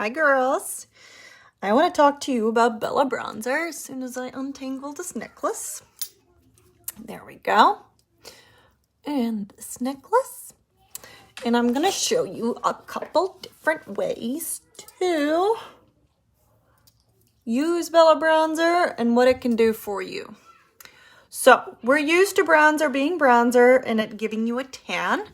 Hi girls. I want to talk to you about Bella bronzer as soon as I untangle this necklace. There we go. And this necklace. And I'm going to show you a couple different ways to use Bella bronzer and what it can do for you. So we're used to bronzer being bronzer and it giving you a tan.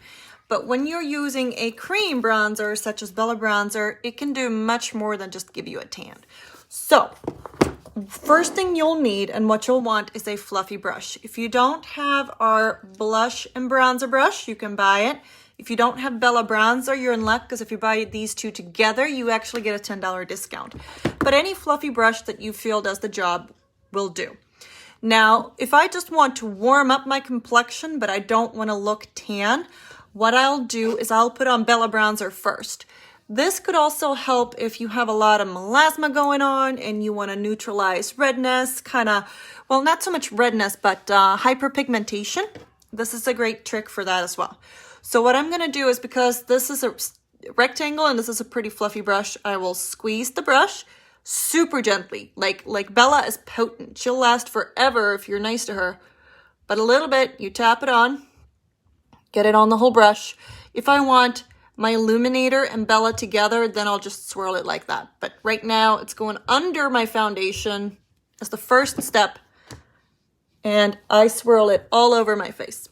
But when you're using a cream bronzer, such as Bella bronzer, it can do much more than just give you a tan. So, first thing you'll need and what you'll want is a fluffy brush. If you don't have our blush and bronzer brush, you can buy it. If you don't have Bella bronzer, you're in luck because if you buy these two together, you actually get a $10 discount. But any fluffy brush that you feel does the job will do. Now, if I just want to warm up my complexion, but I don't want to look tan, what I'll do is I'll put on Bella bronzer first. This could also help if you have a lot of melasma going on and you want to neutralize redness, well, not so much redness, but hyperpigmentation. This is a great trick for that as well. So what I'm going to do is, because this is a rectangle and this is a pretty fluffy brush, I will squeeze the brush super gently. Like Bella is potent. She'll last forever if you're nice to her. But a little bit, you tap it on. Get it on the whole brush. If I want my illuminator and Bella together, then I'll just swirl it like that. But right now, it's going under my foundation as the first step. And I swirl it all over my face.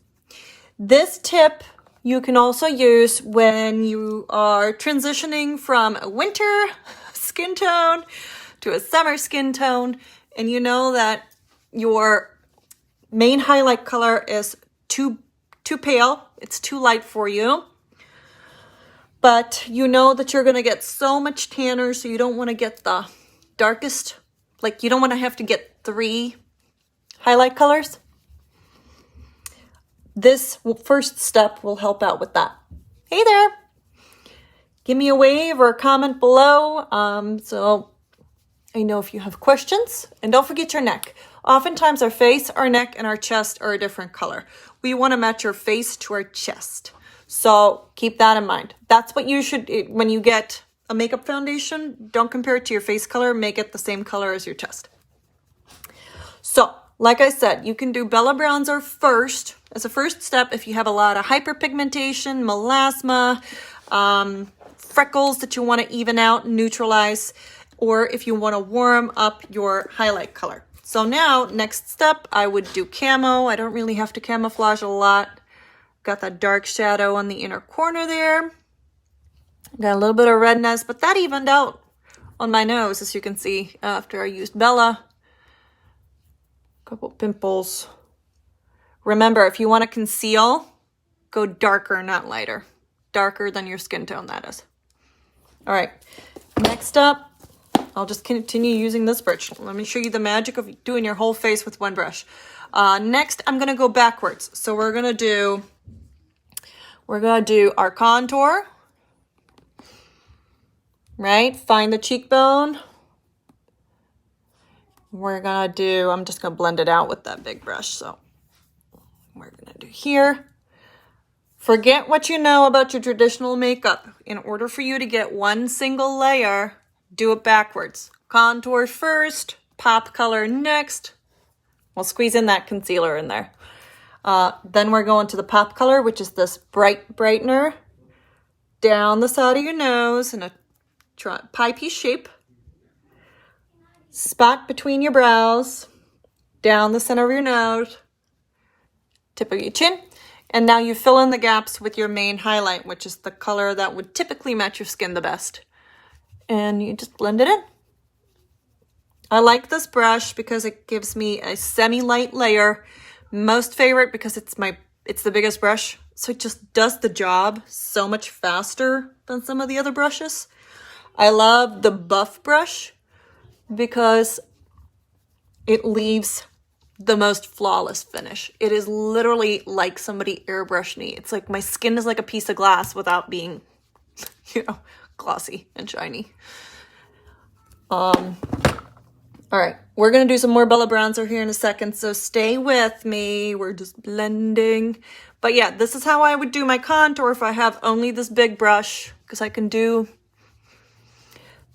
This tip you can also use when you are transitioning from a winter skin tone to a summer skin tone. And you know that your main highlight color is too pale. It's too light for you. But you know that you're going to get so much tanner, so you don't want to get the darkest. Like, you don't want to have to get 3 highlight colors. This first step will help out with that. Hey there. Give me a wave or a comment below. So I know if you have questions. And don't forget your neck. Oftentimes our face, our neck, and our chest are a different color. We want to match our face to our chest. So keep that in mind. That's what you should, when you get a makeup foundation, don't compare it to your face color. Make it the same color as your chest. So, like I said, you can do Bella bronzer first as a first step if you have a lot of hyperpigmentation, melasma, freckles that you want to even out, neutralize, or if you want to warm up your highlight color. So now, next step, I would do camo. I don't really have to camouflage a lot. Got that dark shadow on the inner corner there. Got a little bit of redness, but that evened out on my nose, as you can see, after I used Bella. Couple pimples. Remember, if you want to conceal, go darker, not lighter. Darker than your skin tone, that is. All right, next up, I'll just continue using this brush. Let me show you the magic of doing your whole face with one brush. Next, I'm going to go backwards. So we're going to do our contour, right? Find the cheekbone. I'm just going to blend it out with that big brush. So we're going to do here. Forget what you know about your traditional makeup. In order for you to get one single layer, do it backwards. Contour first, pop color next. We'll squeeze in that concealer in there. Then we're going to the pop color, which is this brightener down the side of your nose in a pie-piece shape. Spot between your brows, down the center of your nose, tip of your chin. And now you fill in the gaps with your main highlight, which is the color that would typically match your skin the best. And you just blend it in. I like this brush because it gives me a semi-light layer. Most favorite because it's the biggest brush. So it just does the job so much faster than some of the other brushes. I love the buff brush because it leaves the most flawless finish. It is literally like somebody airbrushed me. It's like my skin is like a piece of glass without being, glossy and shiny. All right, we're going to do some more Bella bronzer here in a second, so stay with me. We're just blending. But yeah, this is how I would do my contour if I have only this big brush, because I can do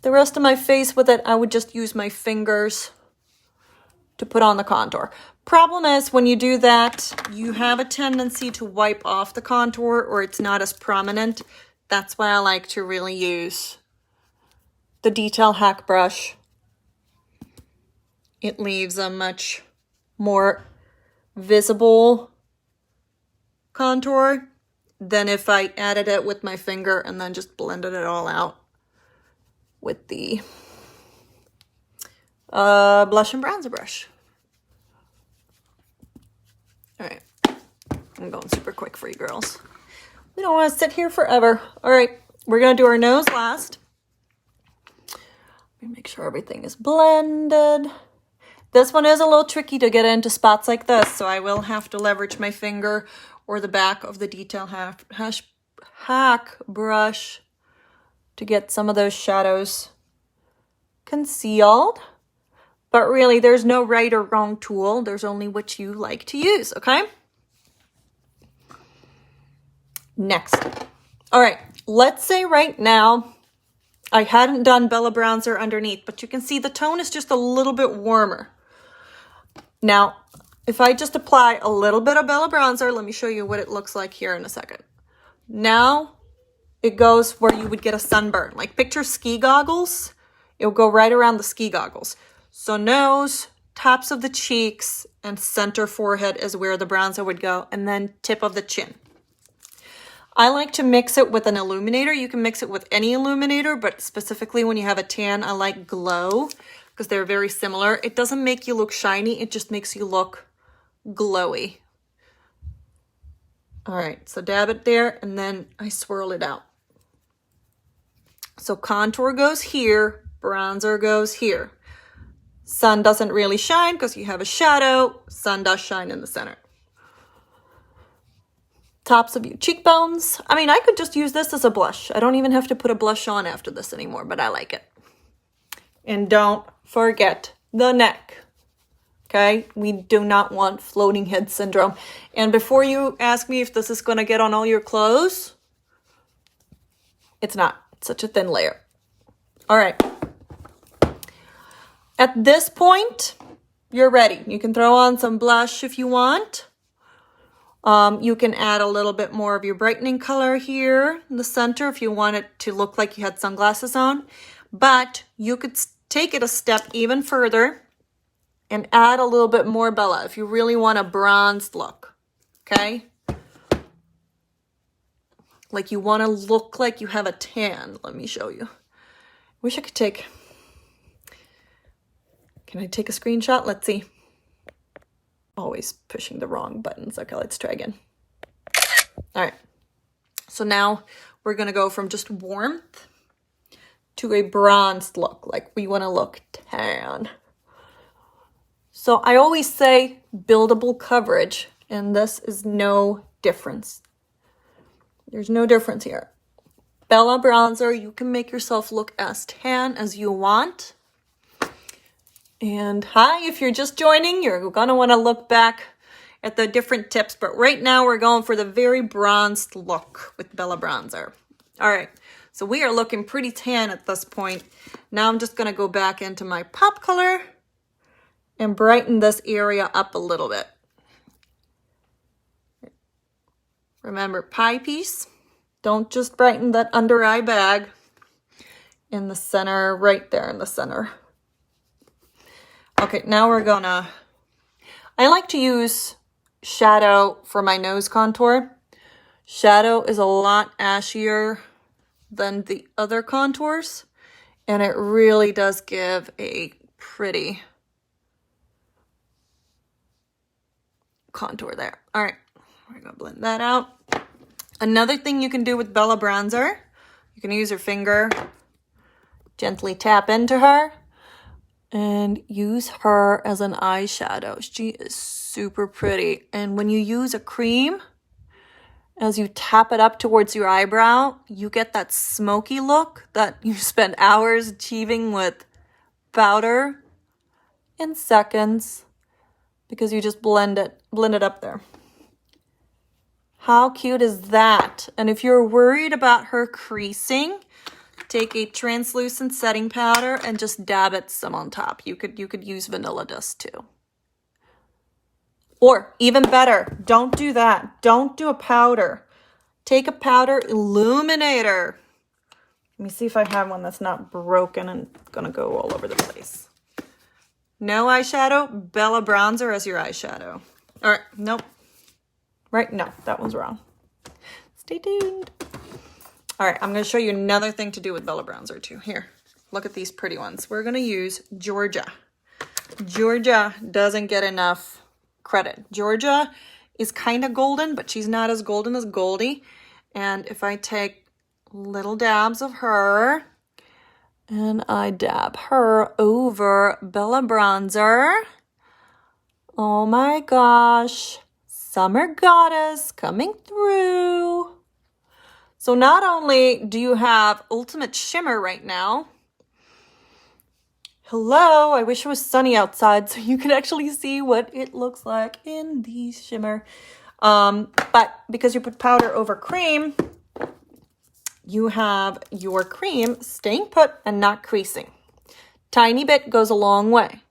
the rest of my face with it, I would just use my fingers to put on the contour. Problem is, when you do that, you have a tendency to wipe off the contour or it's not as prominent. That's why I like to really use the detail hack brush. It leaves a much more visible contour than if I added it with my finger and then just blended it all out with the blush and bronzer brush. All right, I'm going super quick for you girls. We don't want to sit here forever. All right, we're gonna do our nose last. Let me make sure everything is blended. This one is a little tricky to get into spots like this, so I will have to leverage my finger or the back of the detail hack brush to get some of those shadows concealed. But really, there's no right or wrong tool. There's only what you like to use, okay? Next. All right, let's say right now, I hadn't done Bella Bronzer underneath, but you can see the tone is just a little bit warmer. Now, if I just apply a little bit of Bella Bronzer, let me show you what it looks like here in a second. Now, it goes where you would get a sunburn. Like picture ski goggles. It'll go right around the ski goggles. So nose, tops of the cheeks, and center forehead is where the bronzer would go, and then tip of the chin. I like to mix it with an illuminator. You can mix it with any illuminator, but specifically when you have a tan, I like Glow because they're very similar. It doesn't make you look shiny. It just makes you look glowy. All right, so dab it there, and then I swirl it out. So contour goes here, bronzer goes here. Sun doesn't really shine because you have a shadow. Sun does shine in the center. Tops of your cheekbones. I mean, I could just use this as a blush. I don't even have to put a blush on after this anymore, but I like it. And don't forget the neck. Okay? We do not want floating head syndrome. And before you ask me if this is going to get on all your clothes, it's not. It's such a thin layer. All right. At this point, you're ready. You can throw on some blush if you want. You can add a little bit more of your brightening color here in the center if you want it to look like you had sunglasses on. But you could take it a step even further and add a little bit more Bella if you really want a bronzed look, okay? Like you want to look like you have a tan. Let me show you. Wish I could take... Can I take a screenshot? Let's see. Always pushing the wrong buttons. Okay, let's try again. All right. So now we're going to go from just warmth to a bronzed look. Like we want to look tan. So I always say buildable coverage, and this is no difference. There's no difference here. Bella Bronzer, you can make yourself look as tan as you want. And hi, if you're just joining, you're going to want to look back at the different tips. But right now, we're going for the very bronzed look with Bella Bronzer. All right, so we are looking pretty tan at this point. Now I'm just going to go back into my pop color and brighten this area up a little bit. Remember, pie piece. Don't just brighten that under eye bag in the center, right there in the center. Okay, now we're gonna, I like to use shadow for my nose contour. Shadow is a lot ashier than the other contours, and it really does give a pretty contour there. All right, we're gonna blend that out. Another thing you can do with Bella Bronzer, you can use your finger, gently tap into her, and use her as an eyeshadow. She is super pretty. And when you use a cream, as you tap it up towards your eyebrow, you get that smoky look that you spend hours achieving with powder in seconds because you just blend it up there. How cute is that? And if you're worried about her creasing, take a translucent setting powder and just dab it some on top. You could use vanilla dust too. Or even better, don't do that. Don't do a powder. Take a powder illuminator. Let me see if I have one that's not broken and gonna go all over the place. No eyeshadow, Bella bronzer as your eyeshadow. All right, nope. Right, no, that one's wrong. Stay tuned. All right, I'm gonna show you another thing to do with Bella bronzer too. Here, look at these pretty ones. We're gonna use Georgia. Georgia doesn't get enough credit. Georgia is kind of golden, but she's not as golden as Goldie. And if I take little dabs of her and I dab her over Bella bronzer, oh my gosh, summer goddess coming through. So not only do you have ultimate shimmer right now, hello, I wish it was sunny outside so you could actually see what it looks like in the shimmer. But because you put powder over cream, you have your cream staying put and not creasing. Tiny bit goes a long way.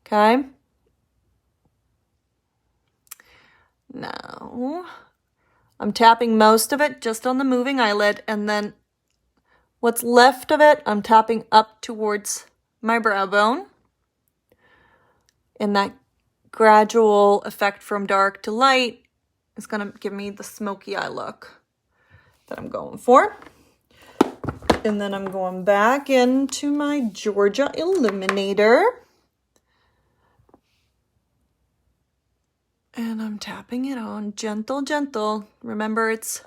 Okay. Now, I'm tapping most of it just on the moving eyelid, and then what's left of it, I'm tapping up towards my brow bone. And that gradual effect from dark to light is going to give me the smoky eye look that I'm going for. And then I'm going back into my Georgia Illuminator. And I'm tapping it on gentle, gentle. Remember, it's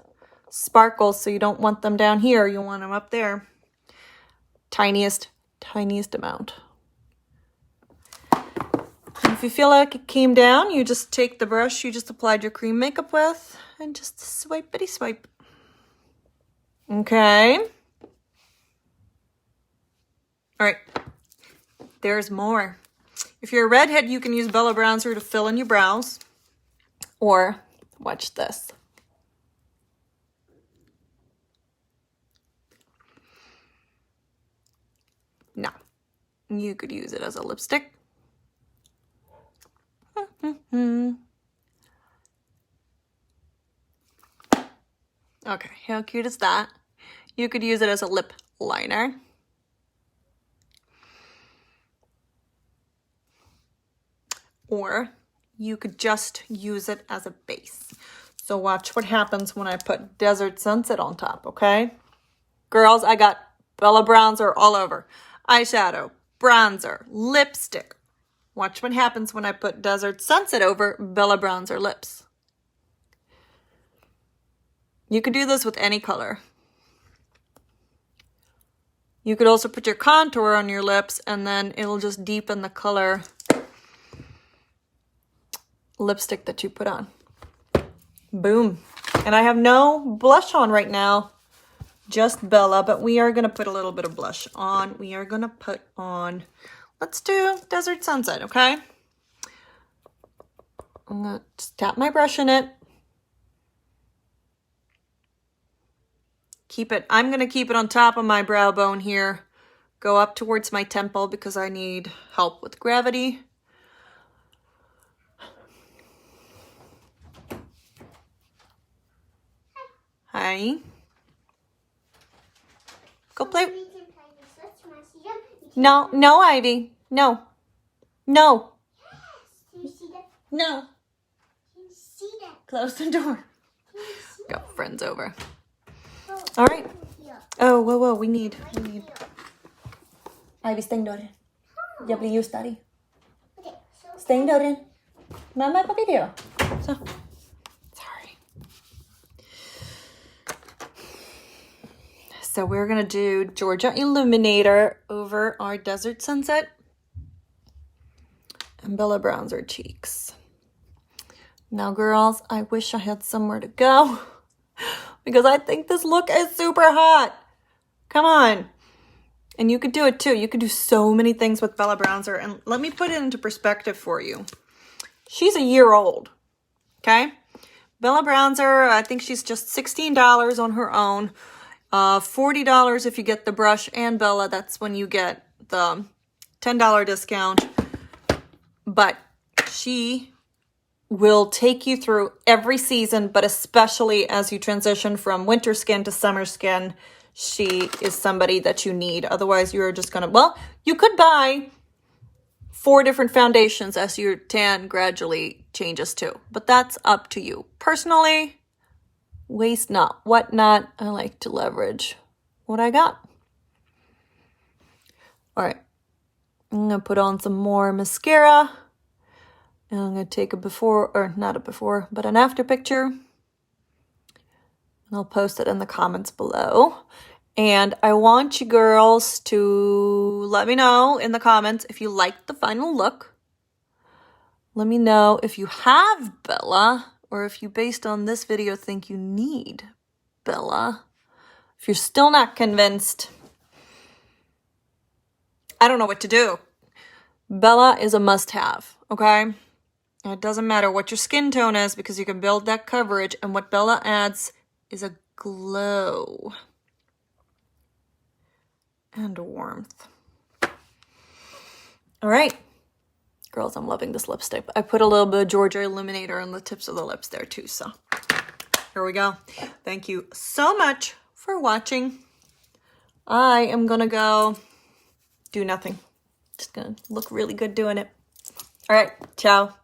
sparkles, so you don't want them down here. You want them up there. Tiniest amount. And if you feel like it came down, you just take the brush you just applied your cream makeup with and just swipey swipe. Okay. All right. There's more. If you're a redhead, you can use Bella bronzer to fill in your brows. Or, watch this. No. You could use it as a lipstick. Okay, how cute is that? You could use it as a lip liner. Or you could just use it as a base. So watch what happens when I put Desert Sunset on top, okay? Girls, I got Bella bronzer all over. Eyeshadow, bronzer, lipstick. Watch what happens when I put Desert Sunset over Bella bronzer lips. You could do this with any color. You could also put your contour on your lips and then it'll just deepen the color lipstick that you put on. Boom. And I have no blush on right now, just Bella, but we are going to put a little bit of blush on. We are going to put on, let's do Desert Sunset, okay? I'm going to just tap my brush in it. Keep it, I'm going to keep it on top of my brow bone here. Go up towards my temple because I need help with gravity. Hi. Go play. No, no, Ivy. No. No. Do you see that? No. Do you see that? Close the door. Do you see Got friends over. that? All right. Here. Oh, whoa. We need. Here. Ivy, stäng dörren. Jag blir just arg. Okay, so Stäng dörren. Mamma är på video. Så. Sorry. So we're going to do Georgia Illuminator over our Desert Sunset and Bella bronzer cheeks. Now, girls, I wish I had somewhere to go because I think this look is super hot. Come on. And you could do it too. You could do so many things with Bella bronzer. And let me put it into perspective for you. She's a year old, okay? Bella bronzer, I think she's just $16 on her own. $40 if you get the brush and Bella. That's when you get the $10 discount. But she will take you through every season, but especially as you transition from winter skin to summer skin, she is somebody that you need. Otherwise, you're just gonna, well, you could buy 4 different foundations as your tan gradually changes too, but that's up to you. Personally, waste not, what not, I like to leverage what I got. All right, I'm gonna put on some more mascara. And I'm going to take a before, or not a before, but an after picture. And I'll post it in the comments below. And I want you girls to let me know in the comments if you like the final look. Let me know if you have Bella, or if you, based on this video, think you need Bella. If you're still not convinced, I don't know what to do. Bella is a must-have, okay? And it doesn't matter what your skin tone is because you can build that coverage, and what Bella adds is a glow and a warmth. All right, girls, I'm loving this lipstick. I put a little bit of Georgia Illuminator on the tips of the lips there too, so here we go. Thank you so much for watching. I am gonna go do nothing. Just gonna look really good doing it. All right, ciao.